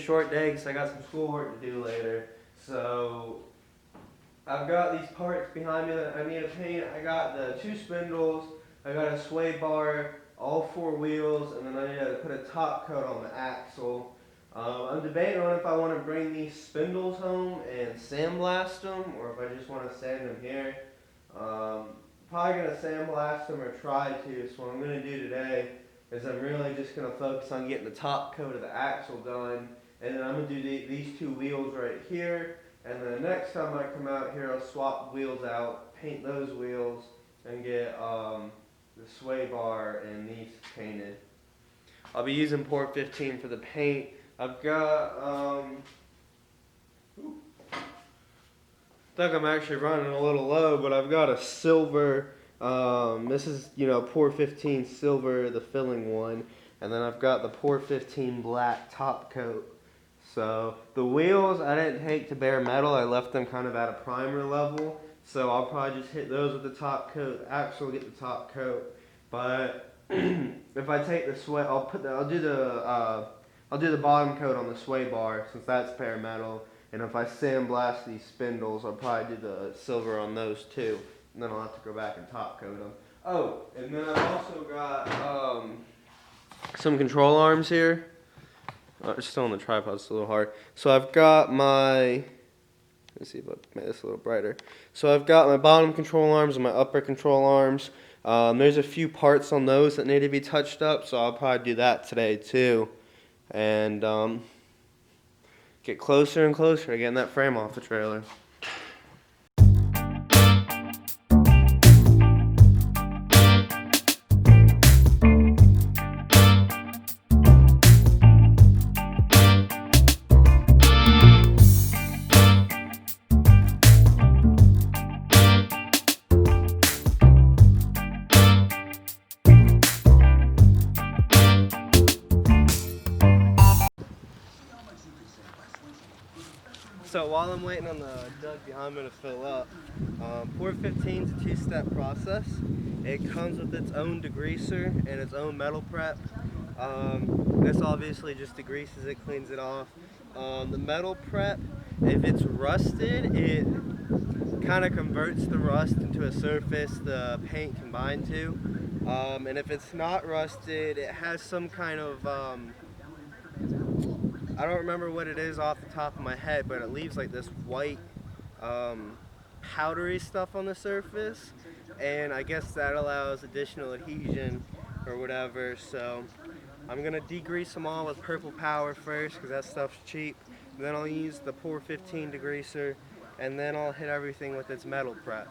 short day because I got some schoolwork to do later. So I've got these parts behind me that I need to paint. I got the 2 spindles, I got a sway bar, all 4 wheels, and then I need to put a top coat on the axle. I'm debating on if I want to bring these spindles home and sandblast them, or if I just want to sand them here. Probably going to sandblast them or try to, so what I'm going to do today is I'm really just going to focus on getting the top coat of the axle done, and then I'm going to do these 2 wheels right here, and then the next time I come out here I'll swap the wheels out, paint those wheels, and get the sway bar and these painted. I'll be using Por15 for the paint. I've got, I think I'm actually running a little low, but I've got a silver, this is, Por15 silver, the filling one, and then I've got the Por15 black top coat. So the wheels I didn't take to bare metal, I left them kind of at a primer level, so I'll probably just hit those with the top coat. The axle will get the top coat, but if I take the sway, I'll do the bottom coat on the sway bar since that's bare metal. And if I sandblast these spindles, I'll probably do the silver on those too. And then I'll have to go back and top coat them. Oh, and then I've also got some control arms here. It's still on the tripod, it's a little hard. So I've got my, let's see if I make this a little brighter. So I've got my bottom control arms and my upper control arms. There's a few parts on those that need to be touched up, so I'll probably do that today too. And get closer and closer to getting that frame off the trailer. So while I'm waiting on the jug behind me to fill up, Por15 is a 2-step process. It comes with its own degreaser and its own metal prep. This obviously just degreases it, cleans it off. The metal prep, if it's rusted, it kind of converts the rust into a surface the paint can bind to. And if it's not rusted, it has some kind of I don't remember what it is off the top of my head, but it leaves like this white powdery stuff on the surface, and I guess that allows additional adhesion or whatever. So I'm gonna degrease them all with purple power first because that stuff's cheap. Then I'll use the Por15 degreaser, and then I'll hit everything with its metal prep.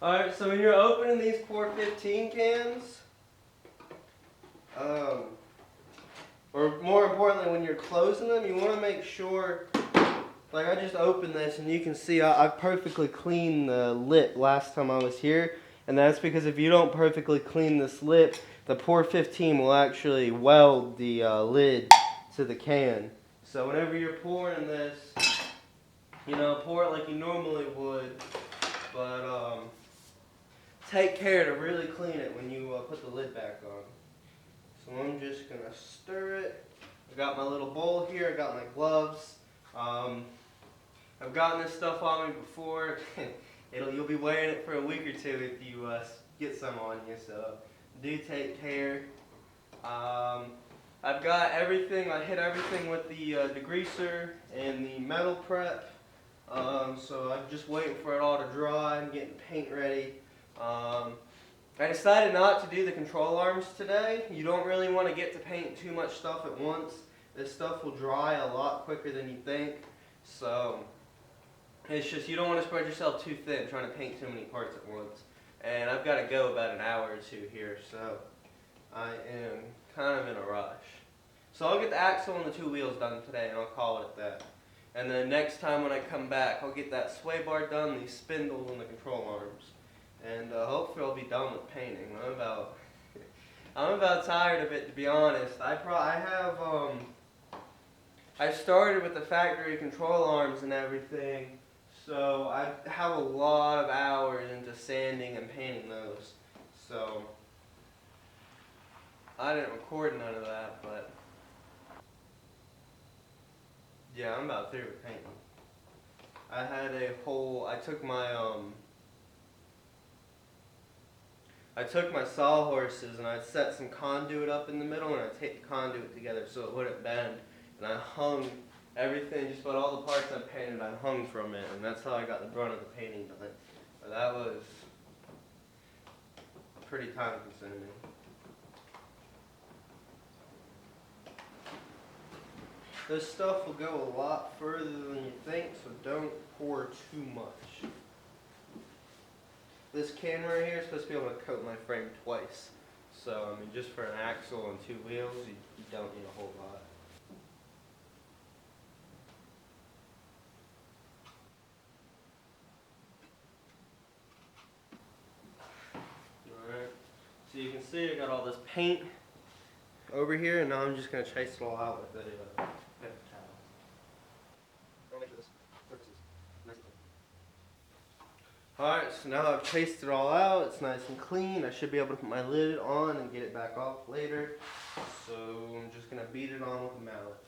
Alright, so when you're opening these Por15 cans, or more importantly when you're closing them, you want to make sure, like I just opened this and you can see I perfectly cleaned the lip last time I was here, and that's because if you don't perfectly clean this lip, the Por15 will actually weld the lid to the can. So whenever you're pouring this, pour it like you normally would, but take care to really clean it when you put the lid back on. So I'm just going to stir it. I got my little bowl here, I got my gloves. I've gotten this stuff on me before. You'll be wearing it for a week or two if you get some on you, so do take care. I've got everything, I hit everything with the degreaser and the metal prep. So I'm just waiting for it all to dry and getting paint ready. I decided not to do the control arms today. You don't really want to get to paint too much stuff at once. This stuff will dry a lot quicker than you think. So it's just, you don't want to spread yourself too thin trying to paint too many parts at once. And I've got to go about an hour or two here, so I am kind of in a rush. So I'll get the axle and the two wheels done today, and I'll call it that. And then next time when I come back, I'll get that sway bar done, these spindles, and the control arms. And hopefully I'll be done with painting. I'm about tired of it, to be honest. I started with the factory control arms and everything, so I have a lot of hours into sanding and painting those. So I didn't record none of that, but yeah, I'm about through with painting. I took my sawhorses and I set some conduit up in the middle, and I taped the conduit together so it wouldn't bend. And I hung everything, just about all the parts I painted, I hung from it, and that's how I got the brunt of the painting done. But that was pretty time consuming. This stuff will go a lot further than you think, so don't pour too much. This can right here is supposed to be able to coat my frame twice. So, I mean, just for an axle and two wheels, you don't need a whole lot. Alright, so you can see I got all this paint over here, and now I'm just going to chase it all out with a paper towel. Alright, so now I've chased it all out, it's nice and clean. I should be able to put my lid on and get it back off later. So I'm just going to beat it on with a mallet.